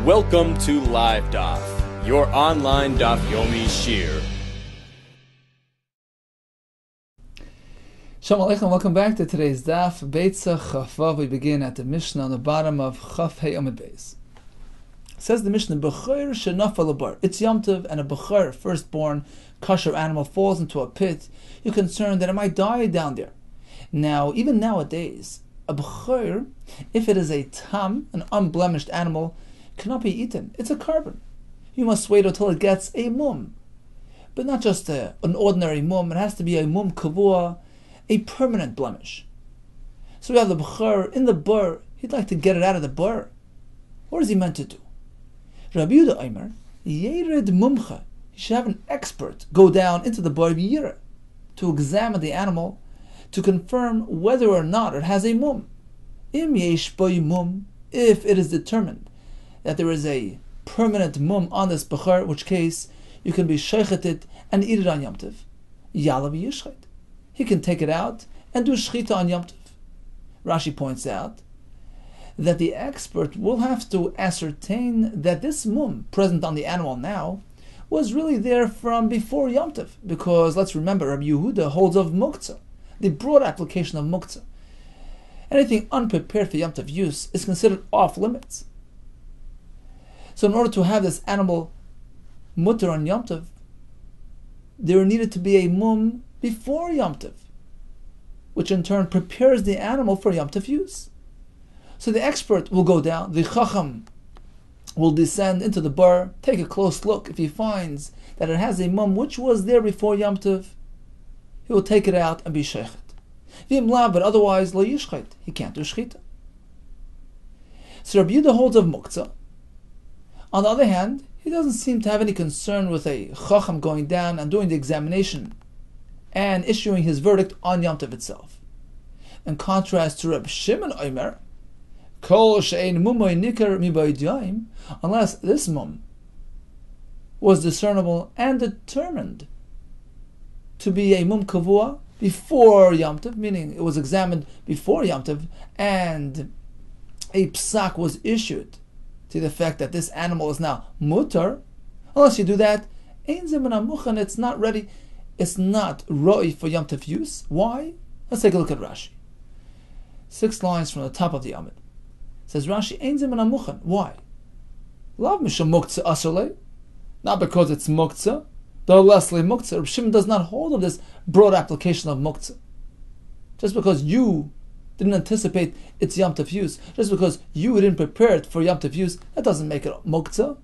Welcome to Live Daf, your online Daf Yomi Shir. Shalom Aleichem, welcome back to today's Daf, Beitzah Chaf. We begin at the Mishnah on the bottom of Chaf Hey Amud Beis. Says the Mishnah, B'chor shenafal labar. It's Yom Tov, and a B'chor, firstborn kosher animal, falls into a pit. You're concerned that it might die down there. Now, even nowadays, a B'chor, if it is a tam, an unblemished animal, cannot be eaten. It's a carbon. You must wait until it gets a mum. But not just an ordinary mum, it has to be a mum kavua, a permanent blemish. So we have the b'chor in the bur. He'd like to get it out of the bur. What is he meant to do? Rabbi Yehuda Omer, Yered mumcha. He should have an expert go down into the bur yira to examine the animal to confirm whether or not it has a mum. Im yesh bo mum, if it is determined that there is a permanent mum on this b'chor, in which case you can be sheichet it and eat it on Yom Tov. Yalav yishchet. He can take it out and do shchita on Yom Tov. Rashi points out that the expert will have to ascertain that this mum present on the animal now was really there from before Yom Tov, because let's remember, Rabbi Yehuda holds of muktzah, the broad application of muktzah. Anything unprepared for Yom Tov use is considered off limits. So in order to have this animal mutter on Yom Tov, there needed to be a mum before Yom Tov, which in turn prepares the animal for Yom Tov use. So the expert will go down, the chacham will descend into the bar, take a close look. If he finds that it has a mum which was there before Yom Tov, he will take it out and be sheichet. V'im lav, but otherwise lo yishchet, he can't do shchita. So Rabbi Yehuda holds of muktzah. On the other hand, he doesn't seem to have any concern with a chacham going down and doing the examination and issuing his verdict on Yom Tov itself. In contrast to Reb Shimon Omer, Kol she'ein mumoy nikar mibayidyaim, unless this mum was discernible and determined to be a mum kavua before Yom Tov, meaning it was examined before Yom Tov, and a psak was issued to the fact that this animal is now mutar. Unless you do that, it's not ready, it's not roi for Yom Tov use. Why? Let's take a look at Rashi. 6 lines from the top of the Amud. Says Rashi, why? Lav mishum muktzah asrle, not because it's muktzah, though lessly muktzah. Reb Shimon does not hold of this broad application of muktzah. Just because you didn't anticipate its Yom Tov use, just because you didn't prepare it for Yom Tov use, that doesn't make it muktzah.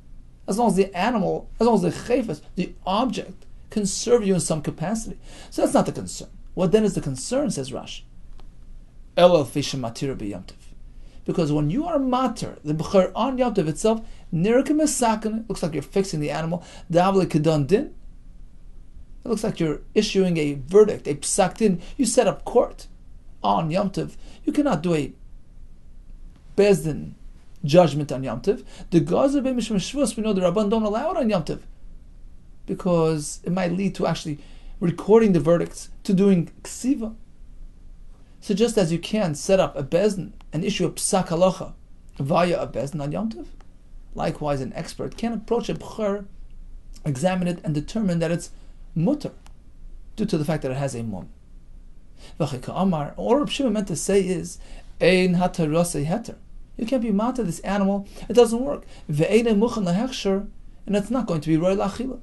As long as the animal, as long as the chayfas, the object, can serve you in some capacity. So that's not the concern. What then is the concern, says Rashi? Elul fisha matira b'Yom Tov. Because when you are matir, the b'chor on Yom Tov itself, nirkim esaken, it looks like you're fixing the animal, davle kedan din, it looks like you're issuing a verdict, a psak din, you set up court on Yom Tov. You cannot do a bezdin judgment on Yom Tov. The gazer b'mishum shvus, we know the Rabban don't allow it on Yom Tov, because it might lead to actually recording the verdicts, to doing ksiva. So just as you can set up a bezdin and issue a psak halacha via a bezdin on Yom Tov, likewise an expert can approach a b'chor, examine it, and determine that it's mutter, due to the fact that it has a mum. All Reb Shimon meant to say is, ein hatarase heter. You can't be mata this animal, it doesn't work. Ve'ein muchan lahechsher, and it's not going to be roi lachila.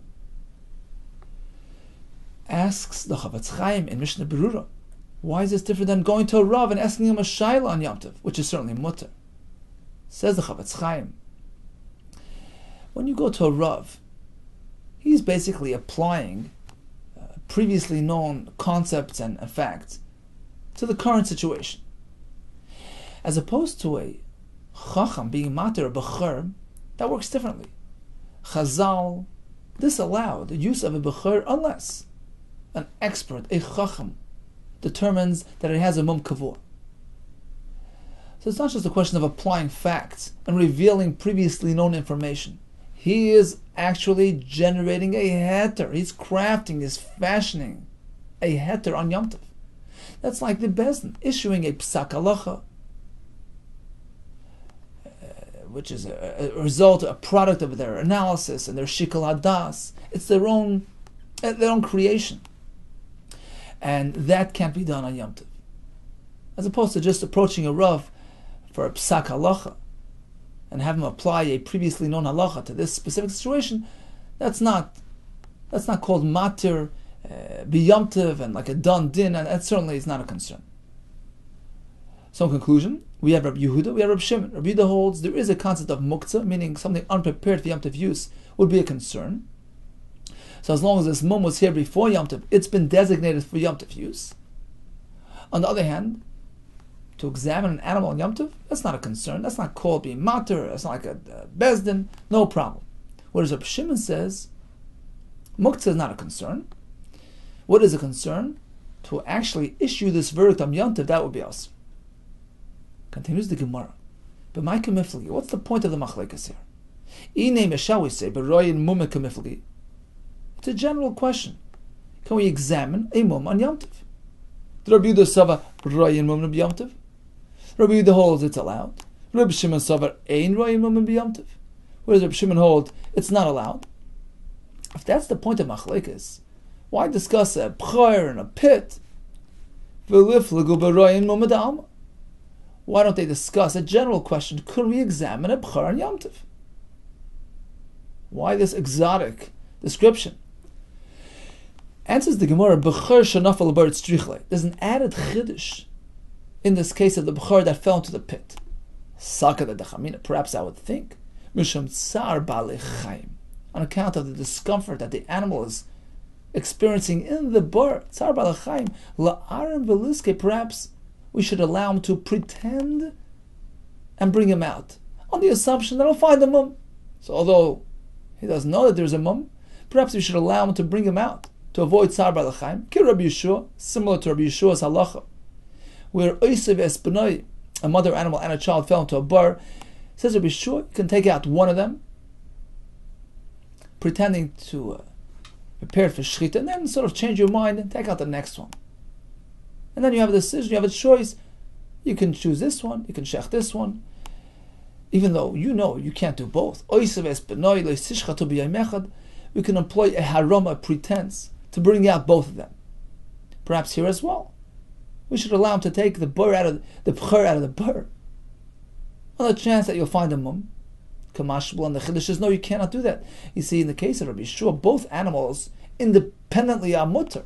Asks the Chavetz Chaim in Mishnah Berurah, why is this different than going to a Rav and asking him a shayla on Yom Tov, which is certainly mutter? Says the Chavetz Chaim, when you go to a Rav, he's basically applying previously known concepts and facts to the current situation. As opposed to a chacham being matir, a b'chor, that works differently. Chazal disallowed the use of a b'chor unless an expert, a chacham, determines that it has a mum kavua. So it's not just a question of applying facts and revealing previously known information. He is actually generating a heter. He's crafting, he's fashioning a heter on Yom Tov. That's like the bezdin issuing a psak halacha. which is a result, a product of their analysis and their shikol hadas. It's their own creation. And that can't be done on Yom Tov. As opposed to just approaching a Rav for a psak halacha and have him apply a previously known halacha to this specific situation, that's not called matir b'Yom Tov and like a done din, and that certainly is not a concern. So in conclusion, we have Rabbi Yehuda, we have Rabbi Shimon. Rabbi Yehuda holds there is a concept of muktzah, meaning something unprepared for Yom Tov use would be a concern. So as long as this mum was here before Yom Tov, it's been designated for Yom Tov use. On the other hand, to examine an animal on Yom Tov, that's not a concern. That's not called being matir. That's not like a bezdin. No problem. Whereas Rabbi Shimon says, muktzah is not a concern. What is a concern? To actually issue this verdict on Yom Tov, that would be us. Continues the Gemara. But my kamiflagi, what's the point of the machlekes here? Iname, shall we say, beroyin mum kamiflagi? It's a general question. Can we examine a mum on Yom Tov? Rabbi Yehuda Sava royin mum Yom Tov. Rabbi Yehuda holds it's allowed. Rabbi Shimon Sava ein royin mum Yom Tov. Whereas Rabbi Shimon holds it's not allowed. If that's the point of machlekes, why discuss a b'chor and a pit? V'liflagu beroyin mum da'alma. Why don't they discuss a general question? Could we examine a b'chor on Yom Tov? Why this exotic description? Answers the Gemara, b'chor shenafal b'aretz strichle. There's an added chiddush in this case of the b'chor that fell into the pit. Saka de dechamina. Perhaps I would think mishum tsar ba'alei chayim, on account of the discomfort that the animal is experiencing in the bar. Tsar ba'alei chayim la'arim v'liske. Perhaps we should allow him to pretend and bring him out on the assumption that he'll find a mum. So although he doesn't know that there's a mum, perhaps we should allow him to bring him out to avoid tsar ba'alei chayim. Ki Rabbi Yeshua, similar to Rabbi Yeshua's halacha, where oisev espenoi, a mother animal and a child fell into a bar, says Rabbi Yeshua, you can take out one of them, pretending to prepare for shechita, and then sort of change your mind and take out the next one. And then you have a decision, you have a choice. You can choose this one, you can shech this one, even though you know you can't do both. We can employ a haram, a pretense, to bring out both of them. Perhaps here as well, we should allow him to take the b'chor out of the bar, on the chance that you'll find a mum. Kamashbul, and the chiddush is no, you cannot do that. You see, in the case of Rabbi Yeshua, both animals independently are mutter.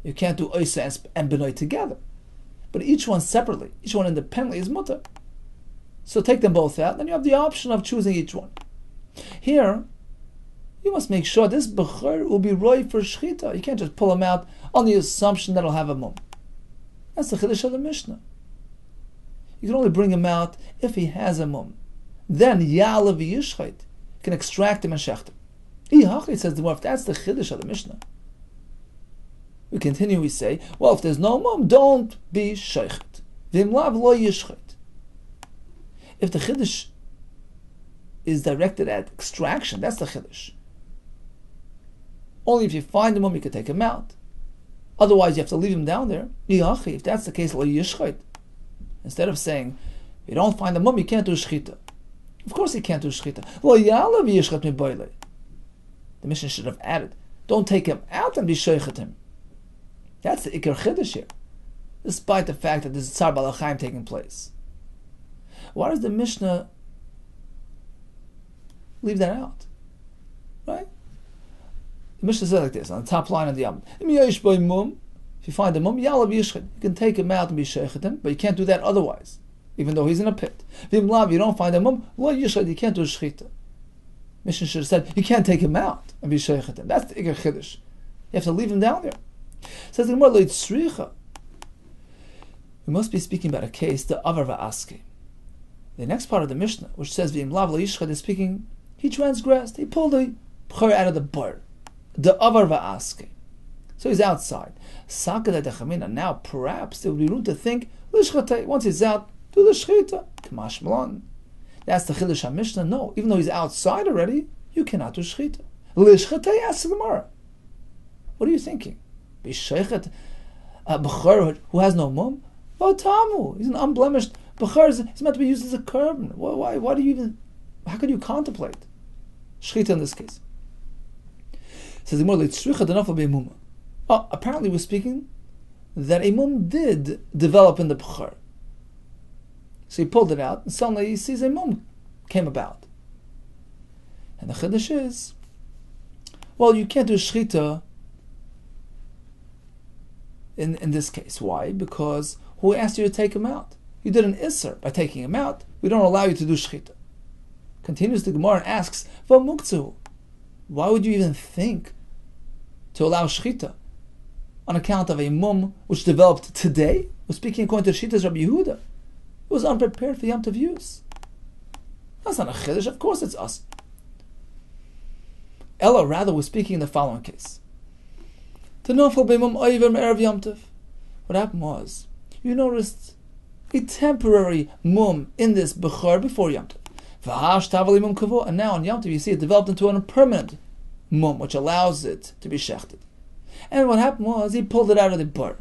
You can't do oisa and benoi together, but each one separately, each one independently is mutter. So take them both out, then you have the option of choosing each one. Here, you must make sure this b'chor will be roy for shechita. You can't just pull him out on the assumption that he'll have a mum. That's the chiddush of the Mishnah. You can only bring him out if he has a mum. Then ya'alav v'yishchait, you can extract him and shecht him. It says the more, if that's the chiddush of the Mishnah. We continue, we say, well, if there's no mum, don't be sheichet. V'im lav lo yishchait. If the chiddush is directed at extraction, that's the chiddush. Only if you find the mum, you can take him out. Otherwise, you have to leave him down there. If that's the case, lo yishchait. Instead of saying, if you don't find the mum, you can't do shechita. Of course you can't do shechita. Lo ya'alav yishchat miboile. The mission should have added, don't take him out and be sheichet him. That's the ikar chiddush here, despite the fact that there's tsar ba'alei chayim taking place. Why does the Mishnah leave that out? Right? The Mishnah says like this, on the top line of the Yom. If you find a mum, you can take him out and be sheichet him, but you can't do that otherwise, even though he's in a pit. If you don't find a mum, you can't do shechita. Mishnah should have said, you can't take him out and be sheichet him. That's the ikar chiddush. You have to leave him down there. Says the Gemara, we must be speaking about a case, the avar va'aske. The next part of the Mishnah, which says v'im lav lo yishchad, is speaking, he transgressed, he pulled the b'chor out of the bar, the avar va'aske. So he's outside. Sakada dechamina. Now perhaps there would be room to think, lishchatei, once he's out, do the shechita. Kamash malan. That's the chiddush HaMishnah. No, even though he's outside already, you cannot do shechita. Lishchatei, ask the Gemara. What are you thinking? Be sheichet a b'chor who has no mum? V'tamu. He's an unblemished Bechar is meant to be used as a carbon. Why do you even, how can you contemplate Shechita in this case? Says apparently we're speaking that a mum did develop in the Bechar. So he pulled it out, and suddenly he sees a mum came about. And the Chiddush is, well, you can't do Shechita in this case. Why? Because who asked you to take him out? You did an Isser by taking him out. We don't allow you to do Shechita. Continues the Gemara and asks, V'muktzhu, why would you even think to allow Shechita on account of a mum which developed today? We're speaking according to Shita's Rabbi Yehuda. It was unprepared for Yom Tov use. That's not a Chiddush, of course it's us. Ella, rather, we're speaking in the following case. What happened was, you noticed a temporary mum in this Bechar before Yom Tov. And now on Yom Tov you see it developed into a permanent mum, which allows it to be shechted. And what happened was, he pulled it out of the bar.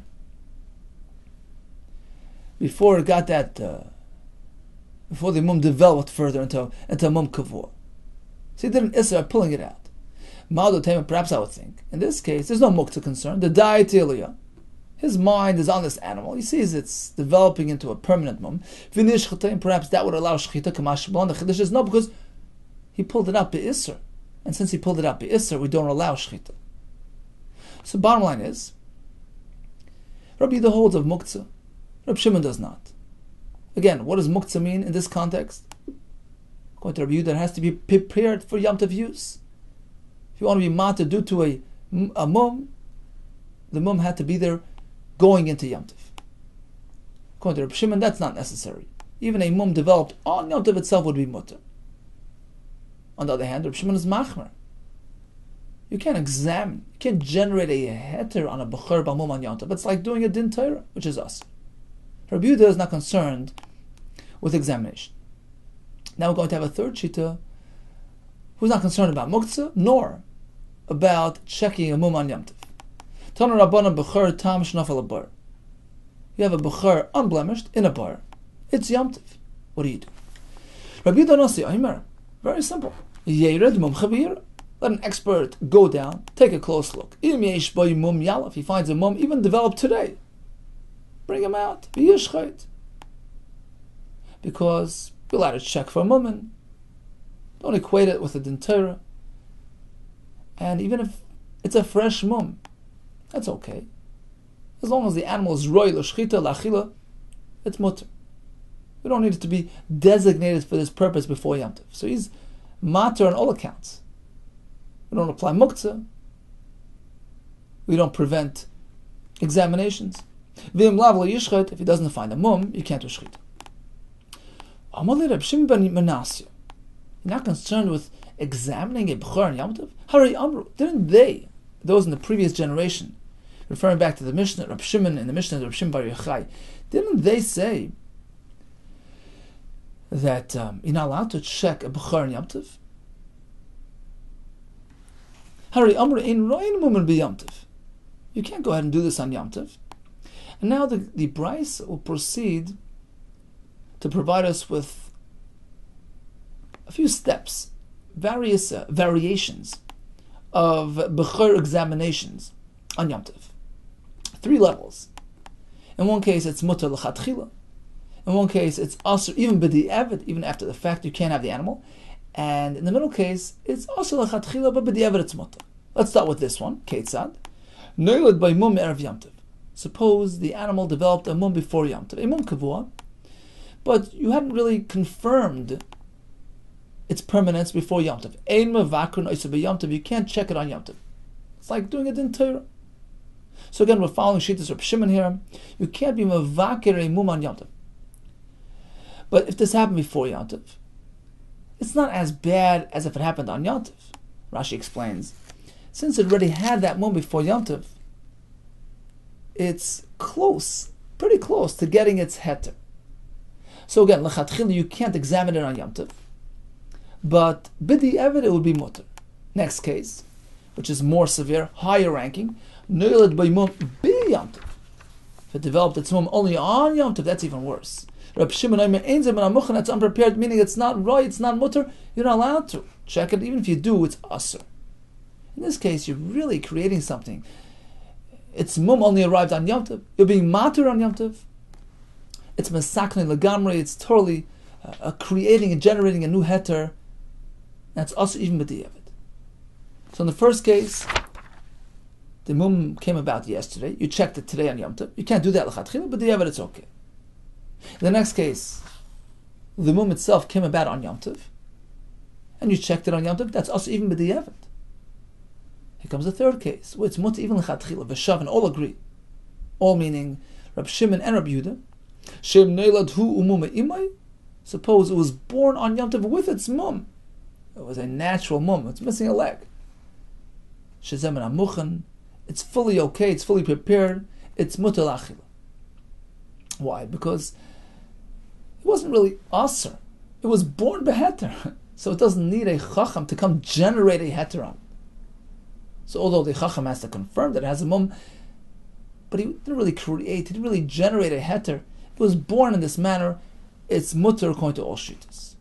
Before it got that, before the mum developed further into mum kavur. So he did an Isra pulling it out. Perhaps I would think, in this case, there's no mukta concern. The daitilia, his mind is on this animal. He sees it's developing into a permanent mum. Perhaps that would allow shechita kamash b'lon. The chiddush is no, because he pulled it out be'isr, and since he pulled it out be'isr, we don't allow shechita. So bottom line is, Rabbi Yehuda holds of muktzah. Rabbi Shimon does not. Again, what does muktzah mean in this context? According to Rabbi Yehuda, it has to be prepared for Yom Tov use. If you want to be matir due to a mum, the mum had to be there going into Yom Tov. According to Rabbi Shimon, that's not necessary. Even a mum developed on Yom Tov itself would be mutter. On the other hand, Rabbi Shimon is machmer. You can't examine, you can't generate a heter on a bechor b'mum on Yom Tov. It's like doing a din Torah, which is us. Rabbi Yehuda is not concerned with examination. Now we're going to have a third shita who's not concerned about muktzah, nor about checking a mum on Yom Tov. Tana Rabbanan bechor tam shnafel a bar. You have a bechor unblemished in a bar. It's Yom Tov. What do you do? Rabbi Yehuda Nasi Aimer. Very simple. Yered mum chavir. Let an expert go down, take a close look. Im yesh boy mum yalaf. He finds a mum even developed today. Bring him out. V'yishchait. Because you're allowed to check for a mumin. Don't equate it with a din Torah. And even if it's a fresh mum, that's okay. As long as the animal is roy l'shchita l'achila, it's mutter. We don't need it to be designated for this purpose before Yom Tov. So he's matter on all accounts. We don't apply muktzah. We don't prevent examinations. V'im lav l'yishchot, if he doesn't find a mum, you can't do shchita. Amalei Reb Shimon ben Menasya. You're not concerned with examining a bechor on Yom Tov? Hari Amru, didn't they, those in the previous generation, referring back to the Mishnah, Reb Shimon in the Mishnah, Reb Shimon bar Yochai, didn't they say that you're not allowed to check a bechor on Yom Tov? Hari Amru ein roin mumen bi Yom Tov. You can't go ahead and do this on Yom Tov. And now the Bryce will proceed to provide us with a few steps, various variations of bechor examinations on Yom Tov. 3 levels. In one case, it's mutter l'chatchila. In one case, it's asur even b'di'evet, even after the fact, you can't have the animal. And in the middle case, it's asur l'chatchila, but b'di'evet it's mutter. Let's start with this one. Ketzad. Noiled by mum erev Yom Tov. Suppose the animal developed a mum before Yom Tov, a mum kavua, but you hadn't really confirmed its permanence before Yom Tov. Ein mevakron oisa b'Yom Tov. You can't check it on Yom Tov. It's like doing a din Torah. So again, we're following Shittas Reb Shimon here. You can't be mevaker a mum on Yom Tov. But if this happened before Yom Tov, it's not as bad as if it happened on Yom Tov. Rashi explains, since it already had that mum before Yom Tov, it's close, pretty close to getting its heter. So again, l'chatchila, you can't examine it on Yom Tov, but b'di'evet it would be mutter. Next case, which is more severe, higher ranking, noiled by mum bi Yom Tov. If it developed its mum only on Yom Tov, that's even worse. Rabbi Shimon Omer ein zeh min hamuchen, that's unprepared, meaning it's not right, it's not mutter, you're not allowed to. Check it, even if you do, it's asur. In this case, you're really creating something. Its mum only arrived on Yom Tov. You're being matur on Yom Tov. It's mesakne legamri. It's totally creating and generating a new heter. That's also even b'diavad. So in the first case, the mum came about yesterday. You checked it today on Yom Tov. You can't do that l'chatchila, but b'diavad it's okay. In the next case, the mum itself came about on Yom Tov, and you checked it on Yom Tov. That's also even b'diavad. Here comes the third case, where it's mutter even l'chatchila, v'shav, and all agree. All meaning Rabbi Shimon and Rabbi Yehuda. Shem neilad hu umuma imay. Suppose it was born on Yom Tov with its mum. It was a natural mum. It's missing a leg. Shezem and amuchen. It's fully okay. It's fully prepared. It's mutter l'achila. Why? Because it wasn't really aser. It was born beheter. So it doesn't need a chacham to come generate a heteron. So although the chacham has to confirm that it has a mum, but he didn't really create, he didn't really generate a heter. It was born in this manner. It's mutter according to all shittas.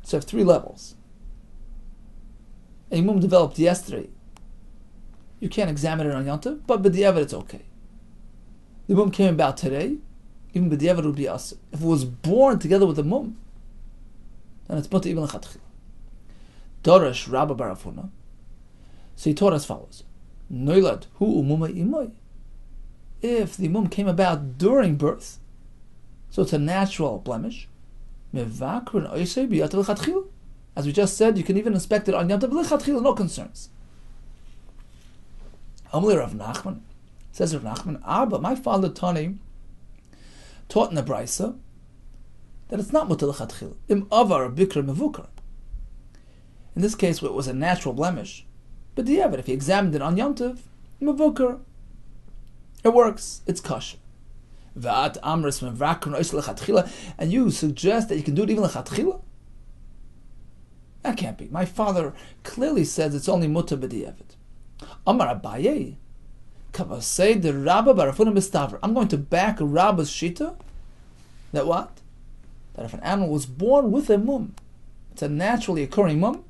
So I have three levels. A mum developed yesterday. You can't examine it on Yom Tov, but b'diavad it's okay. The mum came about today, even b'diavad would be asur. If it was born together with the mum, then it's mutter even l'chatchila. Doresh Rabbi bar Huna. So he taught as follows: Noilad hu umuma imay. If the mum came about during birth, so it's a natural blemish. As we just said, you can even inspect it on Yom Tov, no concerns. Amli Rav Nachman says, Rav Nachman, but my father Tani taught in the Beitzah that it's not mutar l'chatchila. Im avar bikra mevukar. In this case, where it was a natural blemish, but if he examined it on Yom Tov, mevukar, it works. It's kosher. And you suggest that you can do it even l'chatchila? That can't be. My father clearly says it's only mutar b'diavad. Amar Abaye, kavasei the Rabba bar Huna mistaver. I'm going to back Rabba's shita. That what? That if an animal was born with a mum, it's a naturally occurring mum,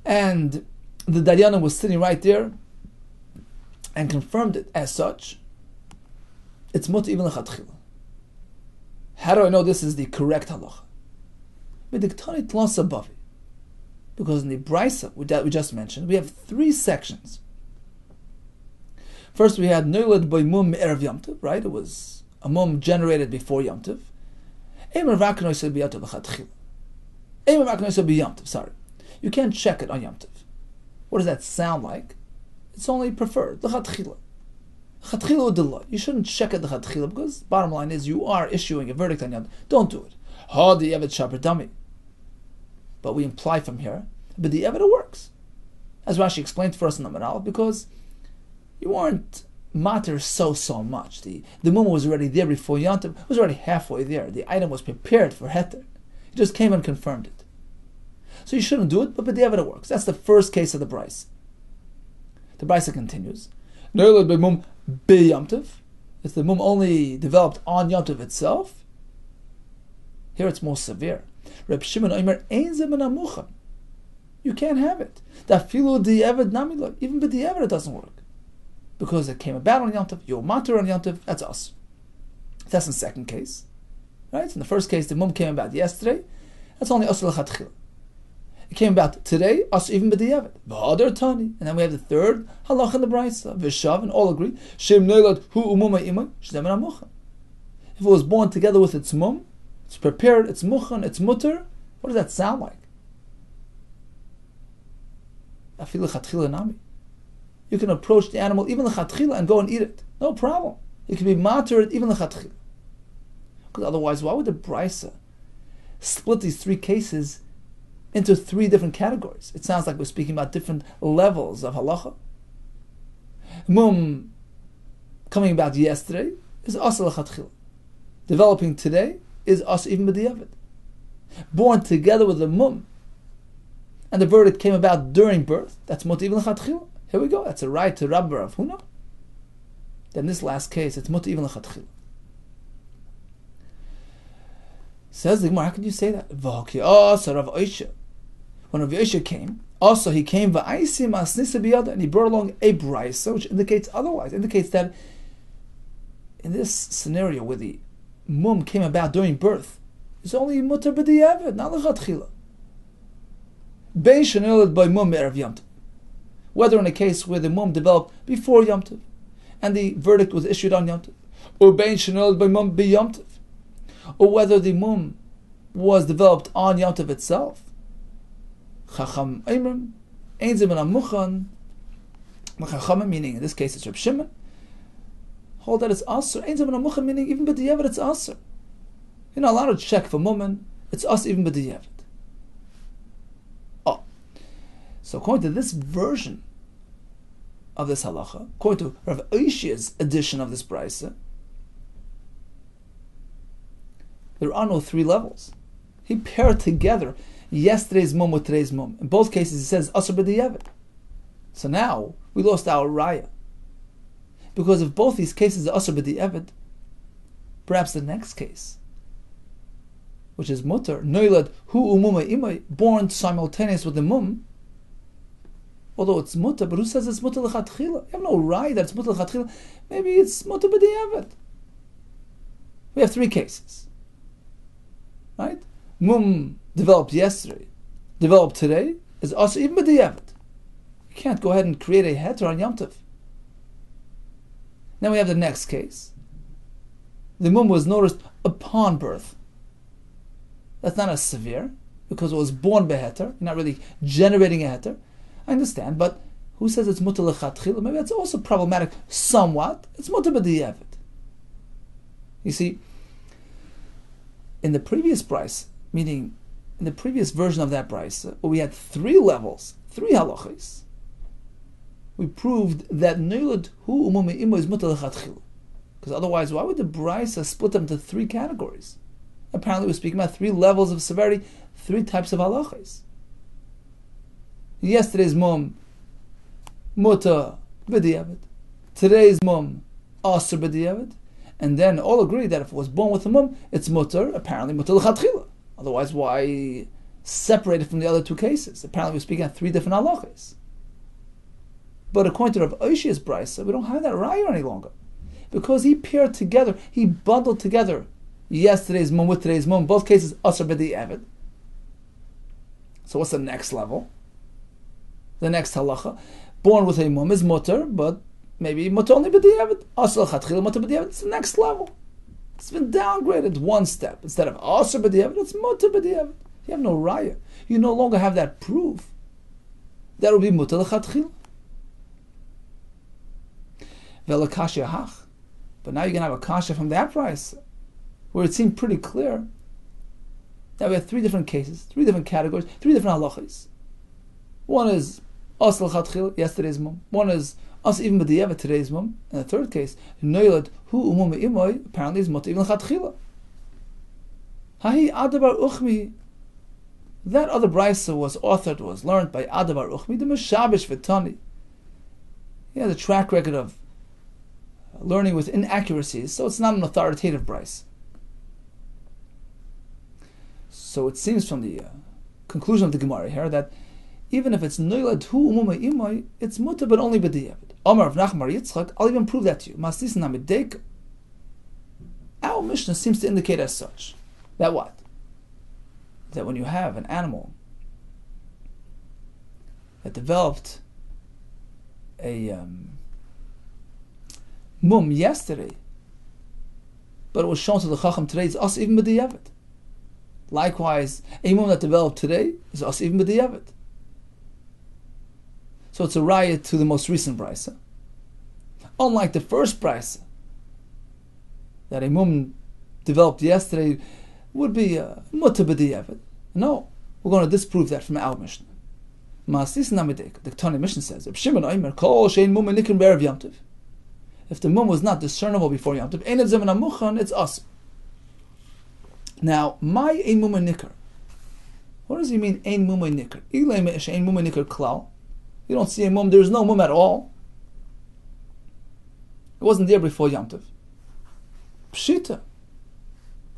and the Dayanim was sitting right there and confirmed it as such, it's mutar even l'chatchila. How do I know this is the correct halacha? Because in the Beitzah that we just mentioned, we have three sections. First, we had noilad by mum erev Yom Tov, right? It was a mum generated before Yom Tov. Sorry, you can't check it on Yom Tov. What does that sound like? It's only preferred l'chatchila. You shouldn't check it l'chatchila because bottom line is you are issuing a verdict on Yom Tov. Don't do it. But we imply from here, but the evidence works, as Rashi explained for us in the Maral, because you weren't matter so much. The mum was already there before Yom Tov. It was already halfway there. The item was prepared for heter. He just came and confirmed it. So you shouldn't do it, but the evidence works. That's the first case of the Beitzah. The Beitzah continues. If the mum only developed on Yom Tov itself, here it's more severe. Reb Shimon Omer ein zeh min hamuchen. You can't have it. Even b'diavad it doesn't work. Because it came about on Yom Tov, you're matur on Yom Tov, that's us. That's in the second case. Right? In the first case, the mum came about yesterday, that's only asur l'chatchila. It came about today, asur even b'diavad. V'adar tani. And then we have the third halacha in the Beitzah. V'shav, and all agree. Shem neilad hu umuma imay, shezeh min hamuchen. If it was born together with its mum, it's prepared, it's muchen, it's mutter. What does that sound like? You can approach the animal even l'chatchila and go and eat it. No problem. You can be matur it even l'chatchila. Because otherwise, why would the Beitzah split these three cases into three different categories? It sounds like we're speaking about different levels of halacha. Mum coming about yesterday is asur l'chatchila. Developing today is asur even b'diavad. Born together with the mum, and the verdict came about during birth, that's mutar even l'chatchila. Here we go, that's a right to Rabbi bar Huna. Then this last case, it's mutar even l'chatchila. Says the Gemara, how can you say that? When Rav Yosha came, also he came and he brought along a Beitzah, which indicates otherwise. Indicates that in this scenario where the mum came about during birth, it's only mutar b'diavad, not l'chatchila. Bein shenolad by mum erev Yom Tov. Whether in a case where the mum developed before Yom Tov, and the verdict was issued on Yom Tov, or bein shenolad by mum b'Yom Tov, or whether the mum was developed on Yom Tov itself. Chacham Eimrim, Ein Zeman Amuchan, Chacham, meaning in this case it's Reb Shimon, hold that it's Asr. Ein Zeman Amuchan, meaning even b'diavad it's Asr. You're not allowed to check for Mumman, it's Asr even b'diavad. Oh. So according to this version of this halacha, according to Rav Oishia's edition of this Beitzah, there are no three levels. He paired together yesterday's mum with today's mum. In both cases, he says asr b'diavad. So now we lost our raya, because if both these cases are asr b'diavad, perhaps the next case, which is mutar noilad hu umuma imay, born simultaneous with the mum, although it's mutar, but who says it's mutar l'chatchila? You have no raya that it's mutar l'chatchila. Maybe it's mutar b'diavad. We have three cases, right? Mum developed yesterday, developed today, is also even b'diavad. You can't go ahead and create a heter on Yom Tov. Then we have the next case. The mum was noticed upon birth. That's not as severe, because it was born beheter. You're not really generating a heter. I understand, but who says it's mutar l'chatchila? Maybe that's also problematic somewhat. It's mutar b'diavad. You see, in the previous Beitzah, meaning in the previous version of that Beitzah, where we had three levels, three halachas, we proved that noilad hu umuma imo is mutar l'chatchila. Because otherwise, why would the Beitzah split them into three categories? Apparently, we're speaking about three levels of severity, three types of halachas. Yesterday's mum, mutar b'diavad. Today's mum, asr b'diavad. And then all agree that if it was born with a mum, it's mutar, apparently mutar l'chatchila. Otherwise, why separate it from the other two cases? Apparently, we're speaking of three different halachas. But according to Rav Oishia's Beitzah, we don't have that raya any longer, because he paired together, he bundled together yesterday's mum with today's mum. Both cases asr b'diavad. So what's the next level? The next halacha, born with a mum is mutar, but maybe mutar only b'diavad. Asr l'chatchila mutar b'diavad. It's the next level. It's been downgraded one step. Instead of asr b'diavad, it's mutar b'diavad. You have no raya. You no longer have that proof. That would be mutar l'chatchila. Velakashya hach. But now you're going to have a kasha from that price, where it seemed pretty clear that we have three different cases, three different categories, three different halachas. One is asr l'chatchila, yesterday's mum. One is asr even b'diavad, today's mum. And the third case, noilad hu umuma imoy, apparently is mutar even l'chatchila. Hahi adabar uchmi. That other Beitzah was learned by adabar uchmi, the mishabish v'tani. He has a track record of learning with inaccuracies, so it's not an authoritative Beitzah. So it seems from the conclusion of the Gemara here that even if it's noilad hu umuma imoy, it's mutar but only b'diavad. Omar of Nachmar Yitzchak, I'll even prove that to you. Mastis namidek. Our Mishnah seems to indicate as such that what? That when you have an animal that developed a mum yesterday, but it was shown to the Chacham today, it's asr even b'diavad. Likewise, a mum that developed today is asr even b'diavad. So it's a raya to the most recent Beitzah. Unlike the first Beitzah, that a mum developed yesterday would be mutar b'diavad. No, we're going to disprove that from our Mishnah. Ma'asis namidek. The Tani Mishnah says, Shimon Omer kol shein mum nikrin be'erev Yom Tov. If the mum was not discernible before Yom Tov, ein zeman amuchan, it's asr. Now, my ein mum nikr. What does he mean ein mum nikr? Ilay me'esh ein mum nikr klal. You don't see a mum, there's no mum at all. It wasn't there before Yom Tov. Pshita.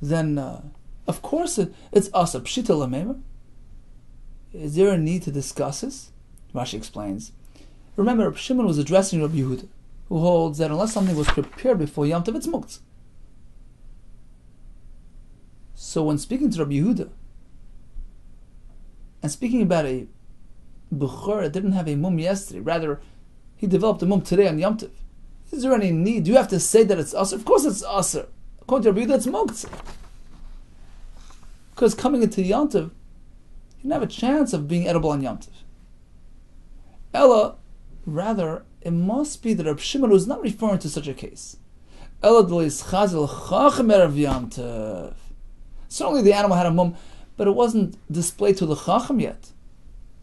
Then Of course it's asa. Pshita lamema. Is there a need to discuss this? Rashi explains. Remember, Rabbi Shimon was addressing Rabbi Yehuda, who holds that unless something was prepared before Yom Tov, it's muktzah. So when speaking to Rabbi Yehuda, and speaking about a Bechor that didn't have a mum yesterday, rather, he developed a mum today on Yom Tov, is there any need? Do you have to say that it's asr? Of course it's asr. According to Rabbi Yehuda, it's muktzah. Because coming into Yom Tov, you didn't have a chance of being edible on Yom Tov. Ella, rather, it must be that Rabbi Shimon was not referring to such a case. Ella d'lis chazil chachem erev Yom Tov. Certainly the animal had a mum, but it wasn't displayed to the chacham yet.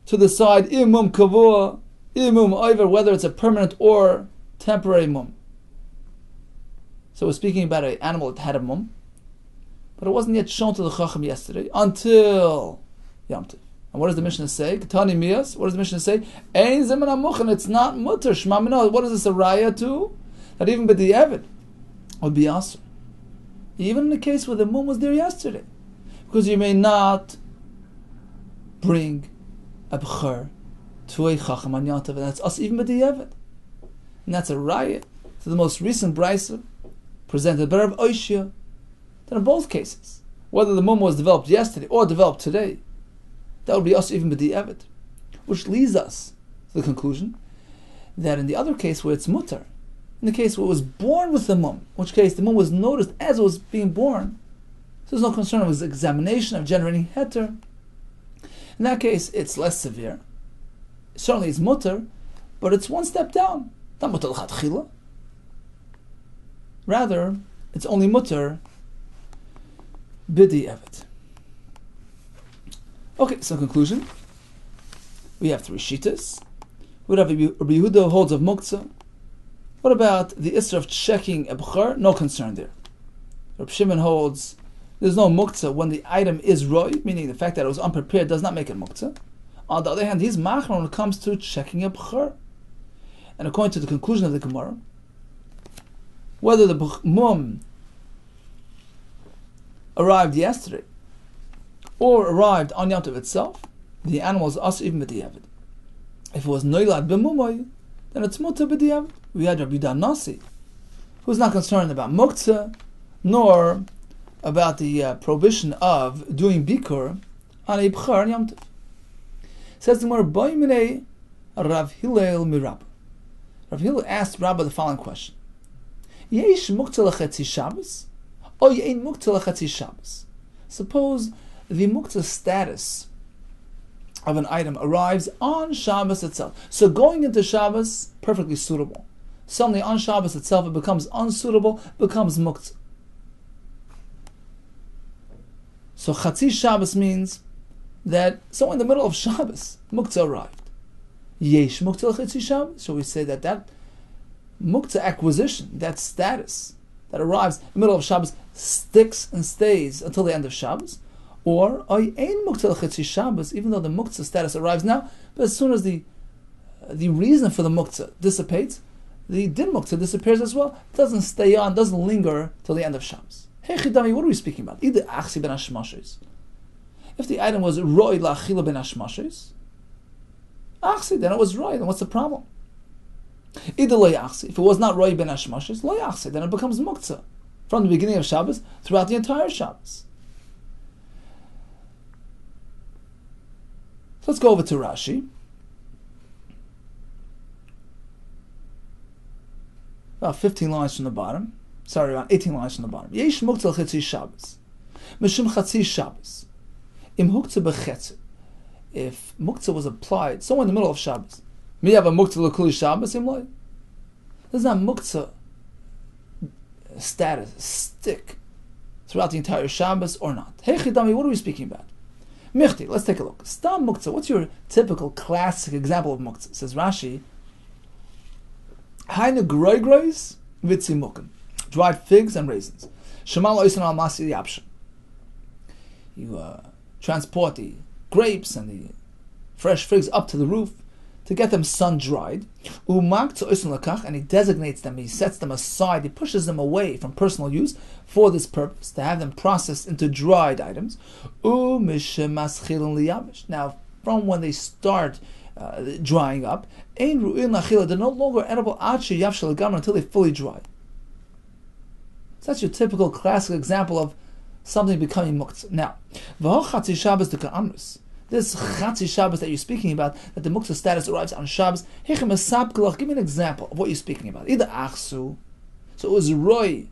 To decide, mum kavua, mum over, whether it's a permanent or temporary mum. So we're speaking about an animal that had a mum, but it wasn't yet shown to the chacham yesterday, until Yom Tov. And what does the Mishnah say? Ketani miyas. What does the Mishnah say? Ein zeman amuchen. It's not mutter. Shema mino. What is this a raya to? That even b'di'evid would be asur. Even in the case where the mum was there yesterday, because you may not bring a b'chor to a chacham on Yom Tov, and that's us even b'di'evid, and that's a raya to the most recent brisa presented by Rav Oishia. That in both cases, whether the mum was developed yesterday or developed today, that would be us even b'di'evid, which leads us to the conclusion that in the other case where it's mutter, in the case where it was born with the mum, in which case the mum was noticed as it was being born, so there's no concern of his examination of generating heter. In that case, it's less severe. Certainly it's mutter, but it's one step down. Not mutter l'chatchila. Rather, it's only mutter b'di'evid. Okay, so in conclusion, we have three shittas. We have Rabbi Yehuda holds of muktzah. What about the issur of checking a b'chor? No concern there. Rabbi Shimon holds there's no muktzah when the item is roi, meaning the fact that it was unprepared does not make it muktzah. On the other hand, he's machmer when it comes to checking a b'chor. And according to the conclusion of the Gemara, whether the mum arrived yesterday or arrived on Yom Tov itself, the animal is also even b'di'evid. If it was noilad b'mumoy, then it's mutter b'di'evid. We had Rabbi Yehuda Nasi, who's not concerned about muktzah, nor about the prohibition of doing bikur on a b'chor on Yom Tov. Says the Gemara, Boi minei Rav Hillel mirab. Rav Hillel asked Rabbi the following question: Yesh muktzah l'chetzi Shabbos, or yein muktzah l'chetzi Shabbos? Suppose the muktzah status of an item arrives on Shabbos itself. So going into Shabbos, perfectly suitable. Suddenly on Shabbos itself it becomes unsuitable, becomes muktzah. So Chatzi Shabbos means that somewhere in the middle of Shabbos, muktzah arrived. Yesh muktzah l'chetzi Shabbos. So we say that muktzah acquisition, that status that arrives in the middle of Shabbos, sticks and stays until the end of Shabbos. Or ein muktzah l'chetzi Shabbos, even though the muktzah status arrives now, but as soon as the reason for the muktzah dissipates, the din muktzah disappears as well. It doesn't stay on, doesn't linger till the end of Shabbos. Hey Chidami, what are we speaking about? Either achsi ben hashmashos. If the item was roi la'achila ben hashmashos, achsi, then it was roi. Then what's the problem? Either lo achsi. If it was not roi ben hashmashos, lo achsi. Then it becomes muktzah from the beginning of Shabbos throughout the entire Shabbos. So let's go over to Rashi. About 15 lines from the bottom. Sorry, around 18 lines from the bottom. Yesh muktzah l'chetzi Shabbos. Mishum chatzi Shabbos. Im huktzah b'chetzi. If muktzah was applied somewhere in the middle of Shabbos, may have a muktzah l'kuli Shabbos, imloi. Does that muktzah status stick throughout the entire Shabbos or not? Hey Chidami, what are we speaking about? Michti, let's take a look. Stam muktzah, what's your typical classic example of muktzah? Says Rashi, Hainu groigrois vitzimukim, dried figs and raisins. Shemal oisan al masi yapshin. You transport the grapes and the fresh figs up to the roof. to get them sun-dried, and he designates them, he sets them aside, he pushes them away from personal use for this purpose, to have them processed into dried items. Now, from when they start drying up, they're no longer edible until they fully dry. So that's your typical classic example of something becoming muktzah. Now, this Chatzi Shabbos that you're speaking about, that the muktzah status arrives on Shabbos, give me an example of what you're speaking about. Either achsu, so it was roy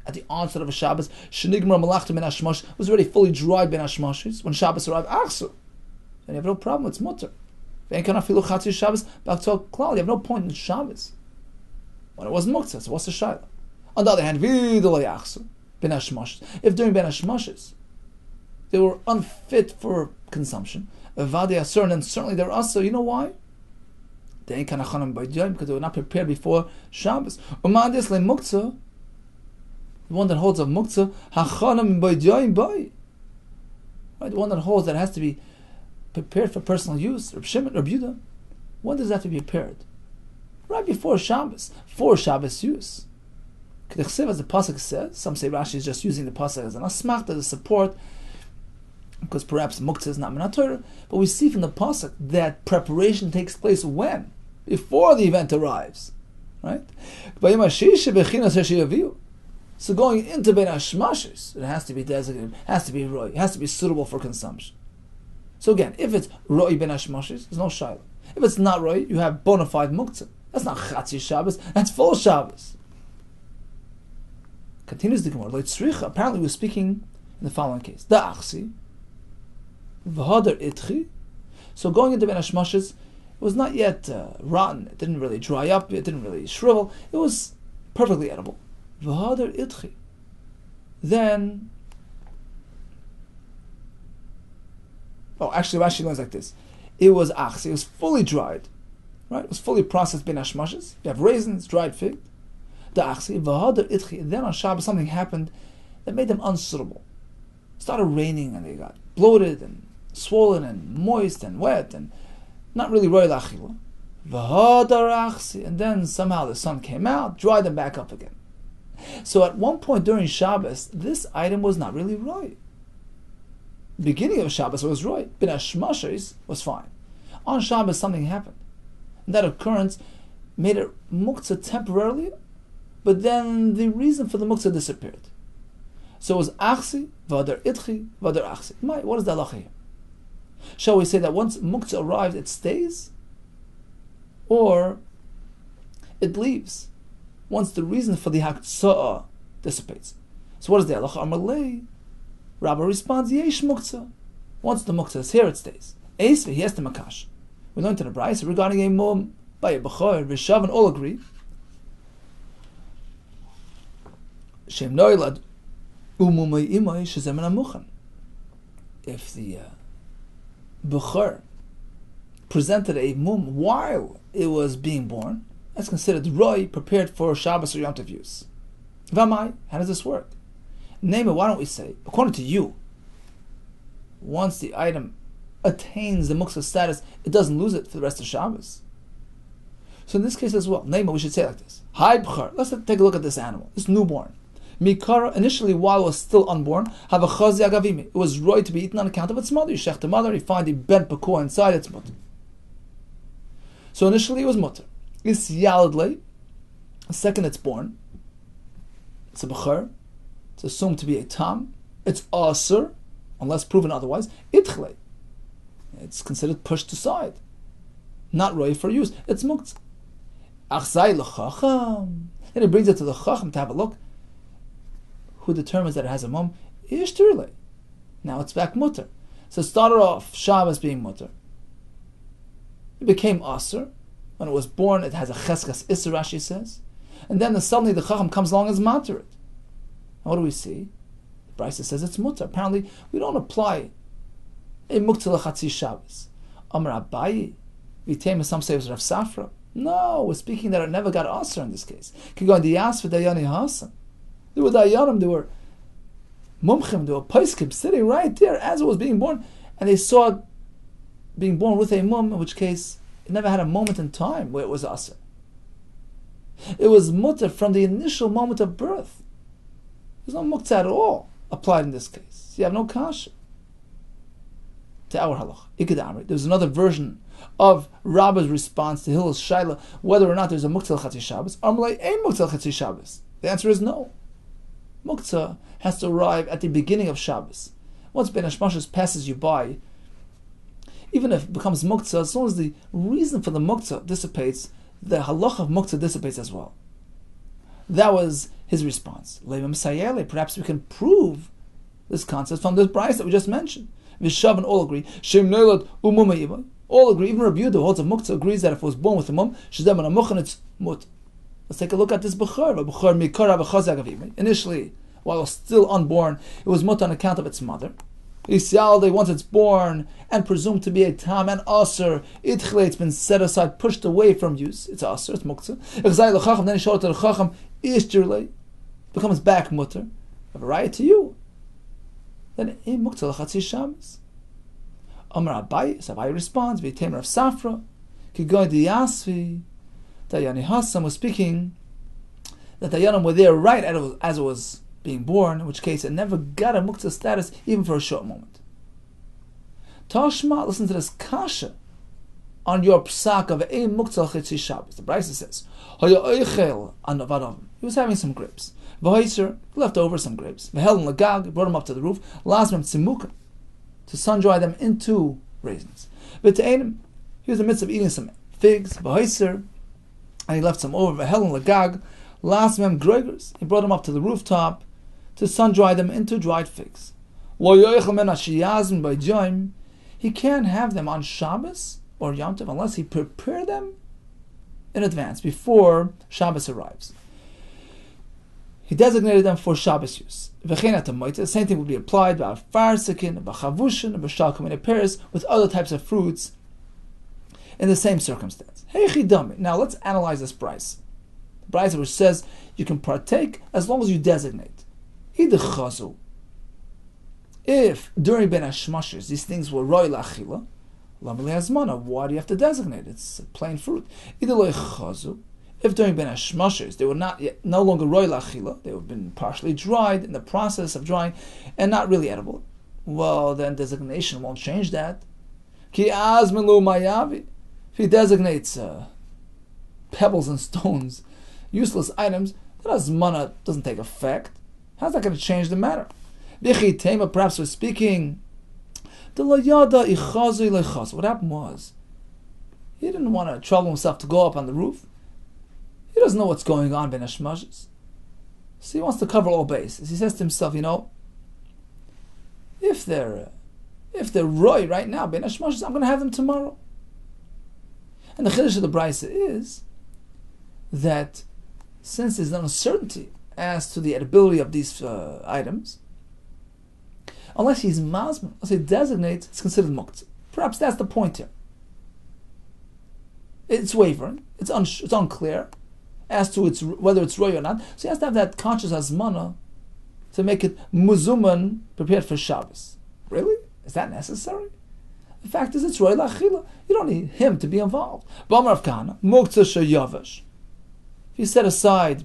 at the onset of a Shabbos, shenigmar malachta ben hashmosh, was already fully dried ben hashmoshes. When Shabbos arrived, achsu, then you have no problem, it's mutter. You have no point in Shabbos when it wasn't muktzah. So what's the shayla? On the other hand, if during ben hashmoshes they were unfit for consumption, and certainly they're also, you know why? Because they were not prepared before Shabbos. The one that holds of muktzah, right? The one that holds that has to be prepared for personal use, Reb Shimon, Reb Yehuda, when does that have to be prepared? Right before Shabbos, for Shabbos use. As the pasuk says, some say Rashi is just using the pasuk as an asmachta, as a support, because perhaps muktzah is not minat Torah, but we see from the pasuk that preparation takes place when? Before the event arrives, right? So going into ben hashmoshes, it has to be designated, has to be roy, has to be suitable for consumption. So again, if it's roy ben hashmoshes, there's no shayla. If it's not roy, you have bona fide muktzah. That's not Chatzi Shabbos, that's full Shabbos. Continues the Gemara. Apparently we're speaking in the following case. Da achsi, v'hadar itchi. So going into ben hashmoshes, it was not yet rotten. It didn't really dry up. It didn't really shrivel. It was perfectly edible. V'hadar itchi. Then, actually Rashi learns like this. It was achsi. It was fully dried. Right? It was fully processed ben hashmoshes. You have raisins, dried fig. Then on Shabbos something happened that made them unsuitable. It started raining and they got bloated and swollen and moist and wet and not really roy lachila. And then somehow the sun came out, dried them back up again. So at one point during Shabbos, this item was not really roy. Beginning of Shabbos it was roy. Ben hashmoshes was fine. On Shabbos something happened. And that occurrence made it muktzah temporarily, but then the reason for the muktzah disappeared. So it was achsi, v'adar itchi, v'adar achsi. What is the halacha here? Shall we say that once muktzah arrives, it stays? Or it leaves once the reason for the haktsa'ah dissipates? So what is the halacha? Amalei. Rabbi responds, yesh muktzah. Once the muktzah is here, it stays. Eis v'hies the makash. We learned in the Beitzah regarding a mum by a bechor, Rishav, and all agree. Shem noilad umumay imay shezemen amuchan. If the bechor presented a mum while it was being born, that's considered roy, prepared for Shabbos or Yom Tov use. Vamai, how does this work? Name it. Why don't we say, according to you, once the item attains the muktzah status, it doesn't lose it for the rest of Shabbos. So in this case as well, Neima, we should say it like this. Hi b'char, let's take a look at this animal, this newborn. Mikara, initially while it was still unborn, have a chazi agavimi. It was roy to be eaten on account of its mother. You shech the mother, you find the bent pakua inside its mutter. So initially it was mutter. Is yaladle, the second it's born, it's a b'char, it's assumed to be a tam, it's asur, unless proven otherwise, itchle. It's considered pushed aside, not roy for use. It's muktzah. Achzai l'chacham. Then it brings it to the chacham to have a look. Who determines that it has a mum? Ishtirle. Now it's back mutter. So it started off Shabbos being mutter. It became asur. When it was born, it has a cheskas isser, Rashi says. And then suddenly the chacham comes along as matter it. And what do we see? The Beitzah says it's mutter. Apparently, we don't apply a muktzah l'chatzi Shabbos. Amar Abayi, v'tema, some say it was Rav Safra. No, we're speaking that it never got asur in this case. Could go on the yas for dayani hasan. There were dayanim, there were mumchim, there were paiskim sitting right there as it was being born, and they saw it being born with a mum, in which case It never had a moment in time where it was asr. It was mutter from the initial moment of birth. There's no muktzah at all applied in this case. You have no kasha. To our halach. There's another version of Rabbi's response to Hillel's shaila, whether or not there's a muktzah l'chatzi Shabbos. Amalei ein muktzah l'chatzi Shabbos. The answer is no. Muktzah has to arrive at the beginning of Shabbos. Once Ben Hashmashos passes you by, even if it becomes muktzah, as long as the reason for the muktzah dissipates, the halach of muktzah dissipates as well. That was his response. Perhaps we can prove this concept from this Beitzah that we just mentioned. Vishav and all agree. All agree. Even Rabbi Yehuda, who holds a muktzah, agrees that if it was born with a mum, it's mut. Let's take a look at this bechor. Initially, while it was still unborn, it was mut on account of its mother. Once it's born and presumed to be a tam and aser, it's been set aside, pushed away from use. It's aser, it's muktzah. Then he showed it to the chacham, becomes back mutter. I have a right to you. Then muktzah l'chatzi Shabbos. Amar Abai, Abai responds, v'temer of Safra, ki goy di Yasvi, Dayani Hassam was speaking that Dayanim were there right as it was being born, in which case it never got a muktzah status even for a short moment. Tashma, listen to this kasha on your psak of a muktzah l'chatzi Shabbos. The Beitzah says, he was having some grapes. V'hoiser, left over some grapes. V'helen lagag, brought them up to the roof. Last them tzimuka, to sun dry them into raisins. But to Einem, he was in the midst of eating some figs. V'hoiser, and he left some over. V'helen lagag, last them groigers. He brought them up to the rooftop to sun dry them into dried figs. He can't have them on Shabbos or Yom Tov unless he prepare them in advance, before Shabbos arrives. He designated them for Shabbos use. The same thing would be applied by farsikin, by chavushin, by shalkum pairs with other types of fruits in the same circumstance. Now let's analyze this Beitzah. The Beitzah which says you can partake as long as you designate. If during Ben Hashmashers these things were roy lachila, why do you have to designate? It's a plain fruit. If during Ben Hashmashers they were no longer roy lachila, they have been partially dried in the process of drying and not really edible, well then designation won't change that. If he designates pebbles and stones, useless items, that azmana doesn't take effect. How's that going to change the matter? Perhaps we're speaking. What happened was, he didn't want to trouble himself to go up on the roof. He doesn't know what's going on Ben Hashmashos. So he wants to cover all bases. He says to himself, if they're roy right now, Ben Hashmashos, I'm going to have them tomorrow. And the chiddush of the Beitzah is that since there's an uncertainty as to the edibility of these items, unless he's mazman, unless he designates, it's considered muktzah. Perhaps that's the point here. It's wavering. It's unclear as to whether it's roy or not. So he has to have that conscious hazmana to make it muzuman, prepared for Shabbos. Really? Is that necessary? The fact is, it's roy lachila. You don't need him to be involved. B'amar of Kahana, muktzah sheyavesh. If you set aside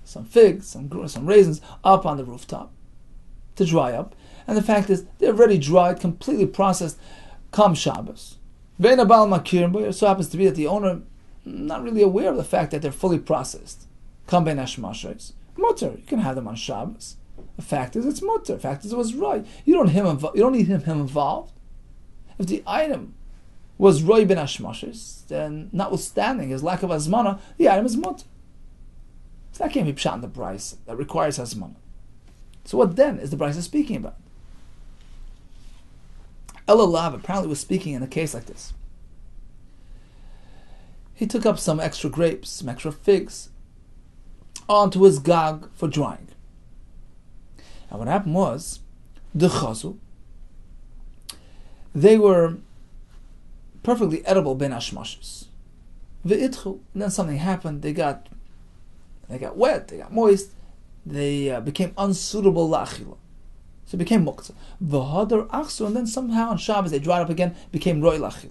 some figs, some raisins up on the rooftop to dry up, and the fact is they're already dried, completely processed, come Shabbos. It so happens to be that the owner not really aware of the fact that they're fully processed. Come Ben Hashmashos, mutter. You can have them on Shabbos. The fact is, it's mutter. The fact is, it was right. You don't need him involved. If the item was roy Ben Hashmashos, then notwithstanding his lack of hazmana, the item is mutter. So that can't be pshat in the Beitzah. That requires hazmana. So what then is the Beitzah speaking about? Elalav apparently was speaking in a case like this. He took up some extra grapes, some extra figs, onto his gag for drying. And what happened was, the chazu, they were perfectly edible ben hashmashos. Ve'itchu, and then something happened. They got wet, they got moist, they became unsuitable la'achila. So it became muktzah. V'hadar achsu, and then somehow on Shabbos they dried up again, became roy la'achila.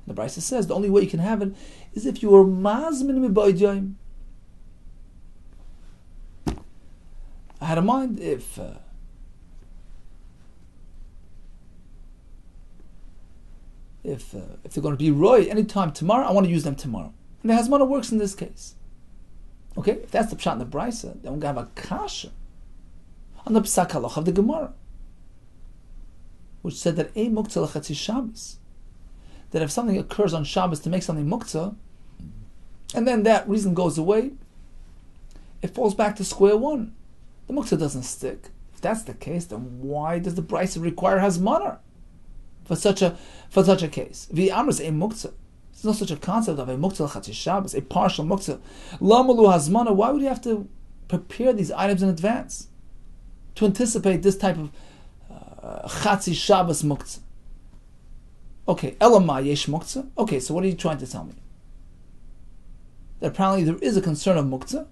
The Beitzah says the only way you can have it is if you were mazmin mi'ba'id yom. I had in mind if they're going to be roy anytime tomorrow, I want to use them tomorrow. And the hazmana works in this case. Okay, if that's the pshat in the Beitzah, then we're going to have a kasha on the psak halach of the Gemara, which said that a muktzah l'chatzi Shabbos, that if something occurs on Shabbos to make something muktzah, and then that reason goes away, it falls back to square one. The muktzah doesn't stick. If that's the case, then why does the Beitzah require hazmana for such a case? V'amris a muktzah. There's no such a concept of a muktzah l'chatzi Shabbos, a partial muktzah. Lamalu hazmana. Why would you have to prepare these items in advance to anticipate this type of chatzi Shabbos muktzah? Okay, elamai yesh muktzah. Okay, so what are you trying to tell me? That apparently there is a concern of muktzah,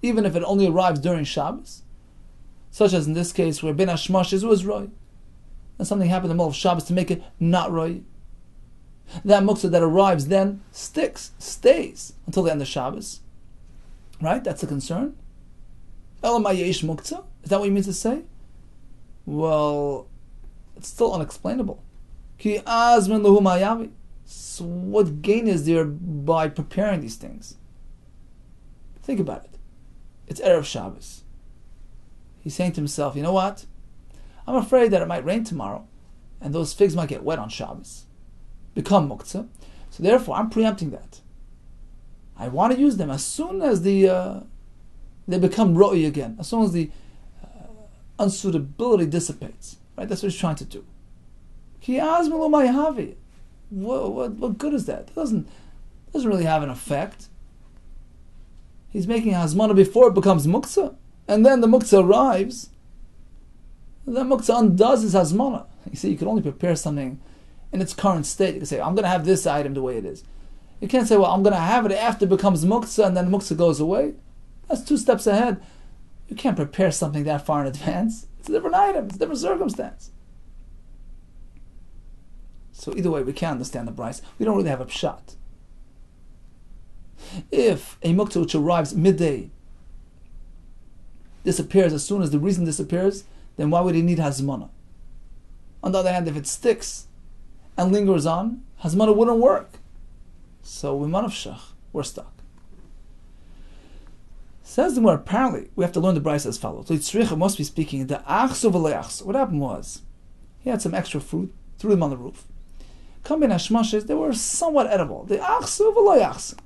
even if it only arrives during Shabbos, such as in this case where ben hashmashes was roy, and something happened in the middle of Shabbos to make it not roy. That muktzah that arrives then stays until the end of Shabbos. Right? That's a concern. Elamai yesh muktzah. Is that what you mean to say? Well, it's still unexplainable. Ki azmin lehu mayavi. So what gain is there by preparing these things? Think about it. It's Erev Shabbos. He's saying to himself, you know what? I'm afraid that it might rain tomorrow, and those figs might get wet on Shabbos, become muktzah. So therefore, I'm preempting that. I want to use them as soon as they become ro'i again, as soon as the unsuitability dissipates. Right? That's what he's trying to do. What good is that? It doesn't really have an effect. He's making hazmana before it becomes muktzah, and then the muktzah arrives, and then muktzah undoes his hazmana. You see, you can only prepare something in its current state. You can say, I'm going to have this item the way it is. You can't say, well, I'm going to have it after it becomes muktzah, and then muktzah goes away. That's 2 steps ahead. You can't prepare something that far in advance. It's a different item. It's a different circumstance. So either way, we can't understand the Beitzah. We don't really have a pshat. If a muktzah which arrives midday disappears as soon as the reason disappears, then why would he need hazmana? On the other hand, if it sticks and lingers on, hazmana wouldn't work. So we're stuck. Says the more apparently we have to learn the Beitzah as follows. So Yitzricha must be speaking the achsu v'le'achsu. What happened was he had some extra fruit, threw them on the roof. Come in hashmashes, they were somewhat edible. The achsu v'le'achsu.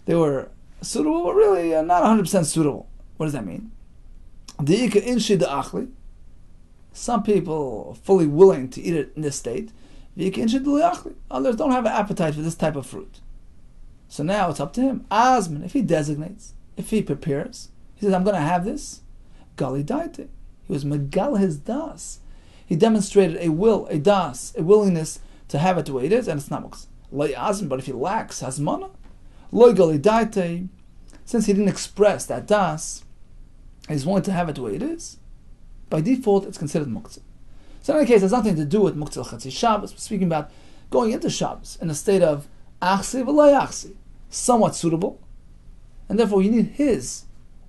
They were suitable, but really not 100% suitable. What does that mean? Some people are fully willing to eat it in this state. Others don't have an appetite for this type of fruit. So now it's up to him. Azman, if he designates, if he prepares, he says, I'm going to have this. Gali daite. He was megal his das. He demonstrated a will, a das, a willingness to have it the way it is, and it's not muktzah. Lay azman, but if he lacks hazmana, loy gali daite, since he didn't express that das, he's willing to have it the way it is, by default it's considered muktzah. So in any case, it has nothing to do with muktzah chatzi Shabbos. We're speaking about going into Shabbos in a state of achsi v'lay achsi, somewhat suitable, and therefore you need his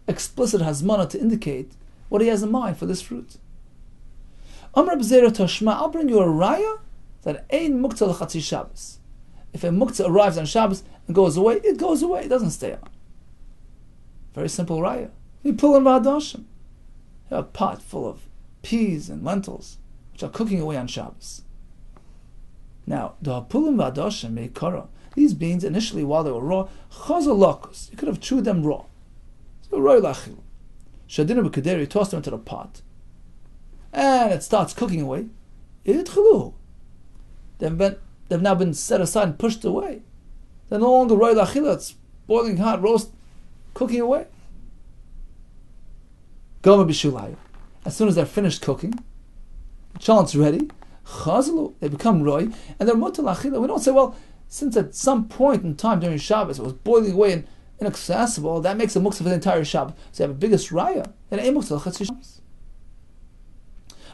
explicit hazmana to indicate what he has in mind for this fruit. Amr b'zera toshma, I'll bring you a raya that ein muktzah chatzi Shabbos. If a muktzah arrives on Shabbos and goes away, it goes away, it doesn't stay on. Very simple raya. You pull in v'hadoshim. You have a pot full of peas and lentils, which are cooking away on Shabbos. Now, the hapulim v'hadoshim meikara, these beans initially while they were raw, chazalakus, you could have chewed them raw. So roy lachil. Shadinu b'kederi, you toss them into the pot, and it starts cooking away. Idchiluhu. They've now been set aside and pushed away. They're no longer roy lachil, it's boiling hot, roast, cooking away. Goma b'shulayu. As soon as they're finished cooking, the chalent's ready, chazlu, they become roy, and they're mutal achila. We don't say, well, since at some point in time during Shabbos it was boiling away and inaccessible, that makes a muktzah for the entire Shabbos. So you have a biggest raya, then a muktzah l'chatzi Shabbos.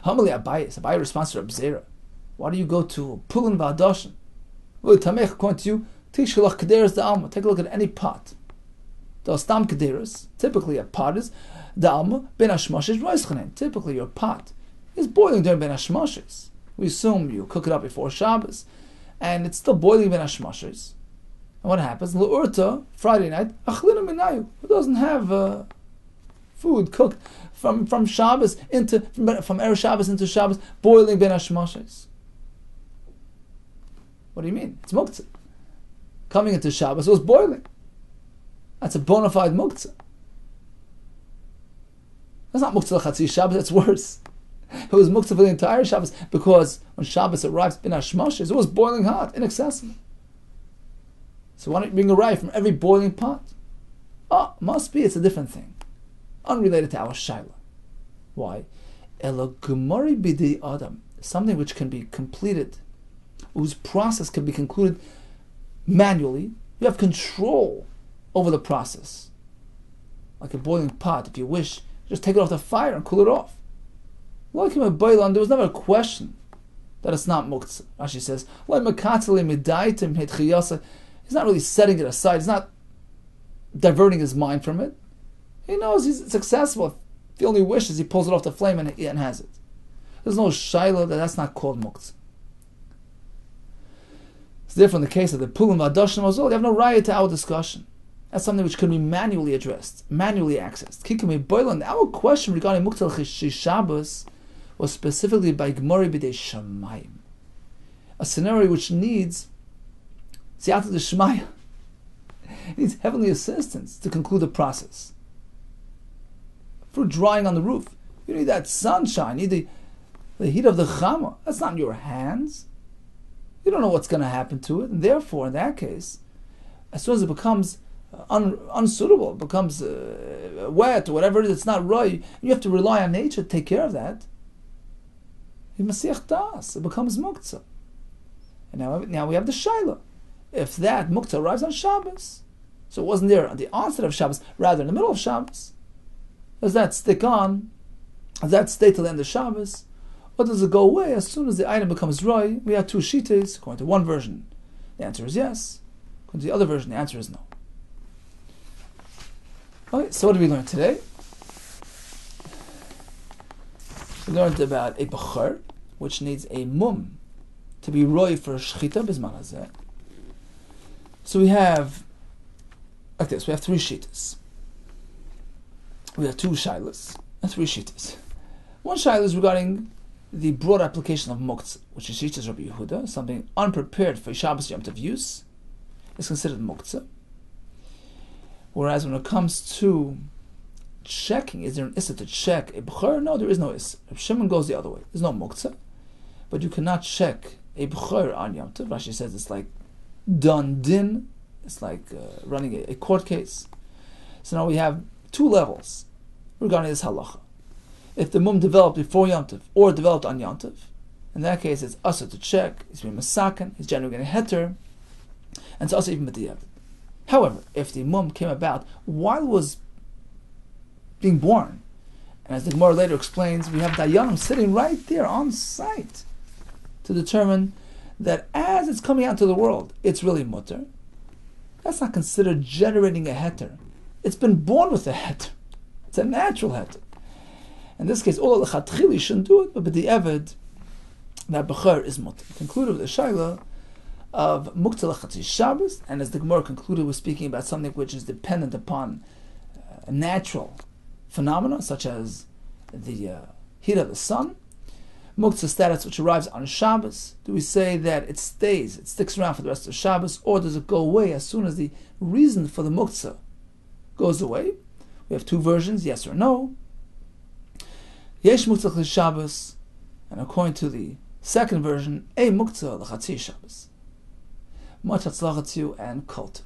Hamali Abayis, Abayis responds to Rabbi Zera. Why do you go to Pulin V'Adoshin? Well, Tamech, according to you, Tishalach Kederis the Alma. Take a look at any pot. The Stam Kederis, typically a pot is the Alma, Ben Hashmoshes Roischanen. Typically your pot is boiling during Ben Hashmoshes. We assume you cook it up before Shabbos, and it's still boiling Ben Hashmoshes. And what happens? L'urta, Friday night, Achlinu Minayu, who doesn't have food cooked from Shabbos into from Erev Shabbos into Shabbos, boiling Ben Hashmoshes. What do you mean? It's muktzah. Coming into Shabbos, it was boiling. That's a bona fide muktzah. That's not muktzah l'chatzi Shabbos, that's worse. It was muktzah for the entire Shabbos, because when Shabbos arrives in Hashmoshes, it was boiling hot, inaccessible. So why don't you bring a rye from every boiling pot? Oh, must be, it's a different thing. Unrelated to our Shaila. Why? Elo gemari b'di adam, something which can be completed, whose process can be concluded manually. You have control over the process. Like a boiling pot, if you wish, just take it off the fire and cool it off. Like him a boilan, there was never a question that it's not muktzah. Rashi says, he's not really setting it aside, he's not diverting his mind from it. He knows it's accessible. If he only wishes, he pulls it off the flame and has it. There's no shaila that's not called muktzah. It's different in the case of the Pulim V'Adoshin as well. You have no raya to our discussion. That's something which can be manually addressed, manually accessed. Kikami Boilan, our question regarding Muktzah Shabbos was specifically by Gemari B'dei Shamayim. A scenario which needs Siyata D'Shmaya. It needs heavenly assistance to conclude the process. Fruit drying on the roof, you need that sunshine, you need the heat of the Chama. That's not in your hands. You don't know what's going to happen to it, and therefore, in that case, as soon as it becomes unsuitable, it becomes wet, or whatever it is, it's not right, you have to rely on nature to take care of that. It becomes muktzah. And now we have the shaila. If that muktzah arrives on Shabbos, so it wasn't there on the onset of Shabbos, rather in the middle of Shabbos, does that stick on? Does that stay till the end of Shabbos? Or does it go away as soon as the item becomes dry? We have two shitas. According to one version, the answer is yes. According to the other version, the answer is no. Okay, so what did we learn today? We learned about a bachar, which needs a mum to be roy for shchita bizman hazeh. So we have, like this, we have three shitas. We have two shailas and three shitas. One shaila is regarding the broad application of muktzah, which is teaches Rabbi Yehuda, something unprepared for Shabbos Yom Tov use, is considered muktzah. Whereas when it comes to checking, is there an issa to check a b'chor? No, there is no issa. Reb Shimon goes the other way. There's no muktzah, but you cannot check a b'chor on Yom Tov. Rashi says it's like done din. It's like running a court case. So now we have two levels regarding this halacha. If the mum developed before Yom Tov or developed on Yom Tov, in that case it's asa to check, he's being masakan, he's generating a heter, and it's also even b'diavad. However, if the mum came about while it was being born, and as the Gemara later explains, we have dayanim sitting right there on site to determine that as it's coming out to the world, it's really mutter. That's not considered generating a heter. It's been born with a heter. It's a natural heter. In this case, all the shouldn't do it, but the evid, that b'char is mutter. Concluded with the shaila of muktzah l'chatzi Shabbos, and as the Gemara concluded, we're speaking about something which is dependent upon a natural phenomena, such as the heat of the sun. Muktzah status which arrives on Shabbos, do we say that it sticks around for the rest of Shabbos, or does it go away as soon as the reason for the muktzah goes away? We have two versions, yes or no. Yesh muktzah l'Shabbos, and according to the second version, a muktzah l'chatzi Shabbos. Much hatzlachat to you and kol tov.